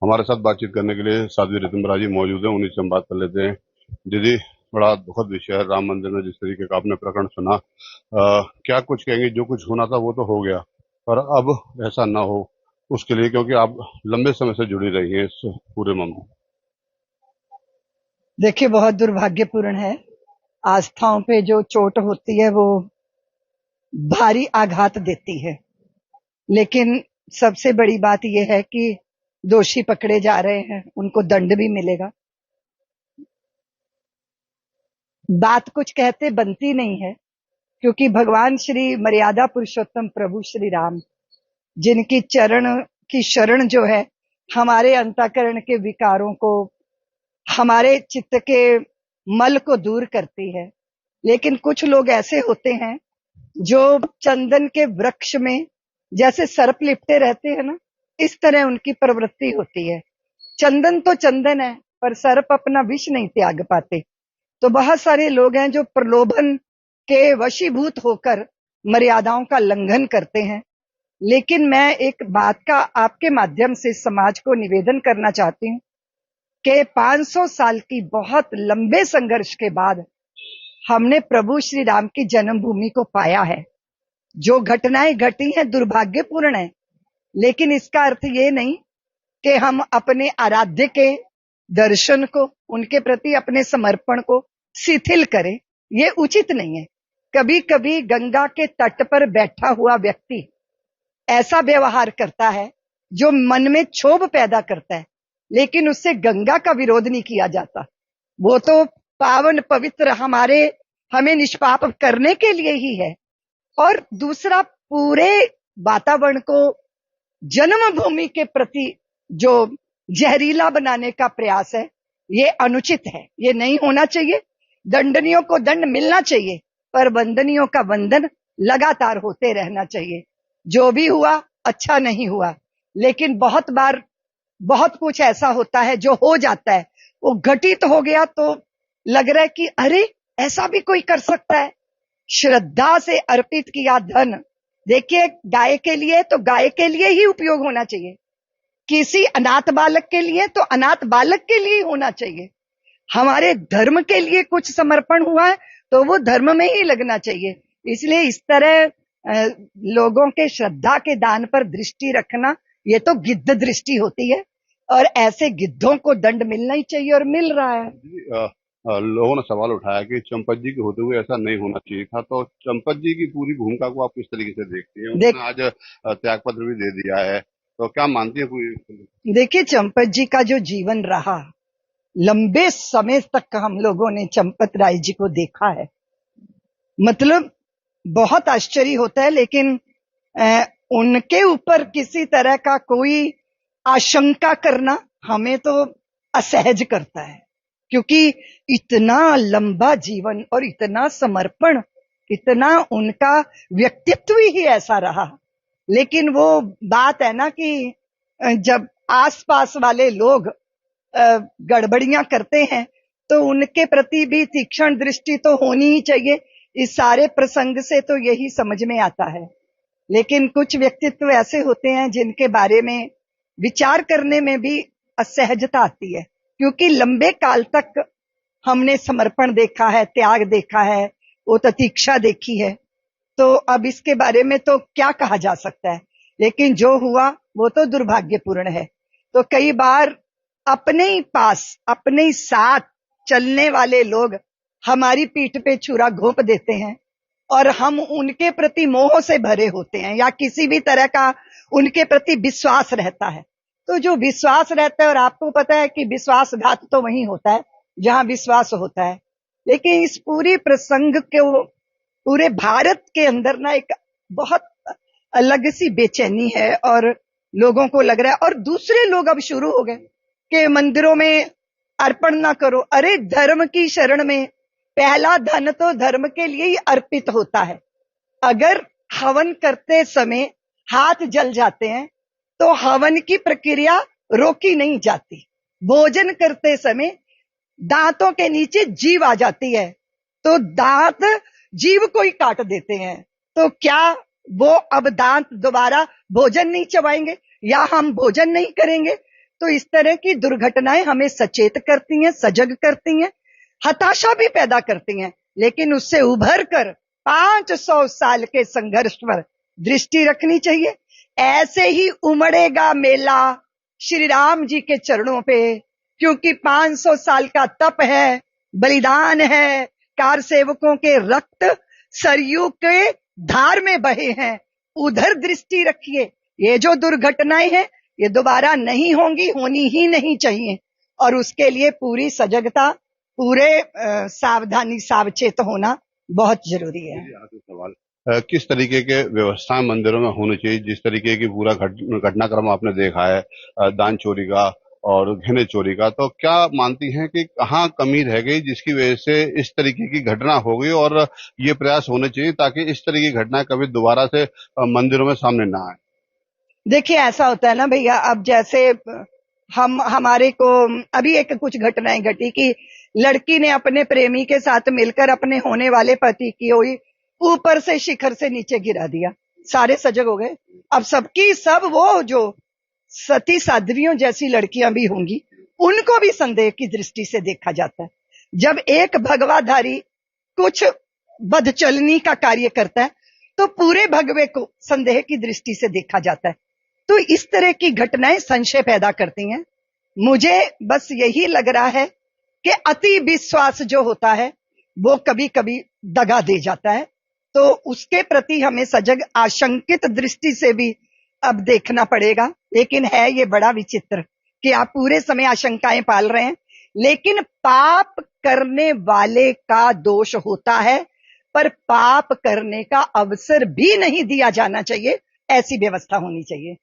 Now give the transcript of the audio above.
हमारे साथ बातचीत करने के लिए साध्वी ऋतुम्बरा जी मौजूद हैं, उन्हीं से हम बात कर लेते हैं। दीदी, बड़ा दुखद विषय है राम मंदिर में जिस तरीके का आपने प्रकरण सुना। क्या कुछ कहेंगे? जो कुछ होना था वो तो हो गया, पर अब ऐसा ना हो उसके लिए, क्योंकि आप लंबे समय से जुड़ी रही हैं इस पूरे मामले में। देखिए, बहुत दुर्भाग्यपूर्ण है। आस्थाओं पे जो चोट होती है वो भारी आघात देती है। लेकिन सबसे बड़ी बात यह है कि दोषी पकड़े जा रहे हैं, उनको दंड भी मिलेगा। बात कुछ कहते बनती नहीं है, क्योंकि भगवान श्री मर्यादा पुरुषोत्तम प्रभु श्री राम, जिनकी चरण की शरण जो है हमारे अंतःकरण के विकारों को, हमारे चित्त के मल को दूर करती है। लेकिन कुछ लोग ऐसे होते हैं जो चंदन के वृक्ष में जैसे सर्प लिपटे रहते हैं ना, इस तरह उनकी प्रवृत्ति होती है। चंदन तो चंदन है, पर सर्प अपना विष नहीं त्याग पाते। तो बहुत सारे लोग हैं जो प्रलोभन के वशीभूत होकर मर्यादाओं का उल्लंघन करते हैं। लेकिन मैं एक बात का आपके माध्यम से समाज को निवेदन करना चाहती हूँ कि 500 साल की बहुत लंबे संघर्ष के बाद हमने प्रभु श्री राम की जन्मभूमि को पाया है। जो घटनाएं घटी हैं दुर्भाग्यपूर्ण है, लेकिन इसका अर्थ ये नहीं कि हम अपने आराध्य के दर्शन को, उनके प्रति अपने समर्पण को शिथिल करें। ये उचित नहीं है। कभी कभी गंगा के तट पर बैठा हुआ व्यक्ति ऐसा व्यवहार करता है जो मन में क्षोभ पैदा करता है, लेकिन उससे गंगा का विरोध नहीं किया जाता। वो तो पावन पवित्र हमें निष्पाप करने के लिए ही है। और दूसरा, पूरे वातावरण को जन्मभूमि के प्रति जो जहरीला बनाने का प्रयास है, ये अनुचित है। ये नहीं होना चाहिए। दंडनियों को दंड मिलना चाहिए, पर वंदनियों का वंदन लगातार होते रहना चाहिए। जो भी हुआ अच्छा नहीं हुआ, लेकिन बहुत बार बहुत कुछ ऐसा होता है जो हो जाता है, वो घटित हो गया तो लग रहा है कि अरे ऐसा भी कोई कर सकता है। श्रद्धा से अर्पित किया धन, देखिए, गाय के लिए तो गाय के लिए ही उपयोग होना चाहिए, किसी अनाथ बालक के लिए तो अनाथ बालक के लिए ही होना चाहिए। हमारे धर्म के लिए कुछ समर्पण हुआ है तो वो धर्म में ही लगना चाहिए। इसलिए इस तरह लोगों के श्रद्धा के दान पर दृष्टि रखना, ये तो गिद्ध दृष्टि होती है, और ऐसे गिद्धों को दंड मिलना ही चाहिए, और मिल रहा है। लोगों ने सवाल उठाया कि चंपत जी के होते हुए ऐसा नहीं होना चाहिए था, तो चंपत जी की पूरी भूमिका को आप किस तरीके से देखती हैं? उन्होंने आज त्याग पत्र भी दे दिया है, तो क्या मानती है पूरी? देखिए, चंपत जी का जो जीवन रहा, लंबे समय तक हम लोगों ने चंपत राय जी को देखा है। मतलब बहुत आश्चर्य होता है, लेकिन उनके ऊपर किसी तरह का कोई आशंका करना हमें तो असहज करता है, क्योंकि इतना लंबा जीवन और इतना समर्पण, इतना उनका व्यक्तित्व ही ऐसा रहा। लेकिन वो बात है ना कि जब आसपास वाले लोग गड़बड़ियां करते हैं तो उनके प्रति भी तीक्ष्ण दृष्टि तो होनी ही चाहिए। इस सारे प्रसंग से तो यही समझ में आता है। लेकिन कुछ व्यक्तित्व ऐसे होते हैं जिनके बारे में विचार करने में भी असहजता आती है, क्योंकि लंबे काल तक हमने समर्पण देखा है, त्याग देखा है, वो प्रतीक्षा देखी है। तो अब इसके बारे में तो क्या कहा जा सकता है। लेकिन जो हुआ वो तो दुर्भाग्यपूर्ण है। तो कई बार अपने ही पास, अपने ही साथ चलने वाले लोग हमारी पीठ पे छुरा घोंप देते हैं, और हम उनके प्रति मोह से भरे होते हैं, या किसी भी तरह का उनके प्रति विश्वास रहता है। तो जो विश्वास रहता है, और आपको पता है कि विश्वासघात तो वहीं होता है जहां विश्वास होता है। लेकिन इस पूरी प्रसंग के पूरे भारत के अंदर ना एक बहुत अलग सी बेचैनी है, और लोगों को लग रहा है, और दूसरे लोग अब शुरू हो गए कि मंदिरों में अर्पण ना करो। अरे धर्म की शरण में पहला धन तो धर्म के लिए ही अर्पित होता है। अगर हवन करते समय हाथ जल जाते हैं तो हवन की प्रक्रिया रोकी नहीं जाती। भोजन करते समय दांतों के नीचे जीव आ जाती है, तो दांत जीव को ही काट देते हैं। तो क्या वो अब दांत दोबारा भोजन नहीं चबाएंगे, या हम भोजन नहीं करेंगे? तो इस तरह की दुर्घटनाएं हमें सचेत करती हैं, सजग करती हैं, हताशा भी पैदा करती हैं, लेकिन उससे उभर कर 500 साल के संघर्ष पर दृष्टि रखनी चाहिए। ऐसे ही उमड़ेगा मेला श्री राम जी के चरणों पे, क्योंकि 500 साल का तप है, बलिदान है, कार सेवकों के रक्त सरयू के धार में बहे हैं। उधर दृष्टि रखिए। ये जो दुर्घटनाएं हैं ये दोबारा नहीं होंगी, होनी ही नहीं चाहिए, और उसके लिए पूरी सजगता, पूरे सावधानी, सावचेत होना बहुत जरूरी है। आखिरी सवाल, किस तरीके के व्यवस्थाएं मंदिरों में होनी चाहिए? जिस तरीके की पूरा घटनाक्रम आपने देखा है, दान चोरी का और गहने चोरी का, तो क्या मानती हैं कि कहाँ कमी रह गई जिसकी वजह से इस तरीके की घटना हो गई, और ये प्रयास होने चाहिए ताकि इस तरह की घटनाएं कभी दोबारा से मंदिरों में सामने ना आए? देखिए, ऐसा होता है ना भैया, अब जैसे हमारे को अभी एक कुछ घटनाएं घटी कि लड़की ने अपने प्रेमी के साथ मिलकर अपने होने वाले पति की हुई ऊपर से शिखर से नीचे गिरा दिया। सारे सजग हो गए। अब सबकी सब वो जो सती साध्वियों जैसी लड़कियां भी होंगी, उनको भी संदेह की दृष्टि से देखा जाता है। जब एक भगवाधारी कुछ बदचलनी का कार्य करता है तो पूरे भगवे को संदेह की दृष्टि से देखा जाता है। तो इस तरह की घटनाएं संशय पैदा करती हैं। मुझे बस यही लग रहा है कि अति विश्वास जो होता है वो कभी कभी दगा दे जाता है, तो उसके प्रति हमें सजग आशंकित दृष्टि से भी अब देखना पड़ेगा। लेकिन है ये बड़ा विचित्र कि आप पूरे समय आशंकाएं पाल रहे हैं, लेकिन पाप करने वाले का दोष होता है, पर पाप करने का अवसर भी नहीं दिया जाना चाहिए, ऐसी व्यवस्था होनी चाहिए।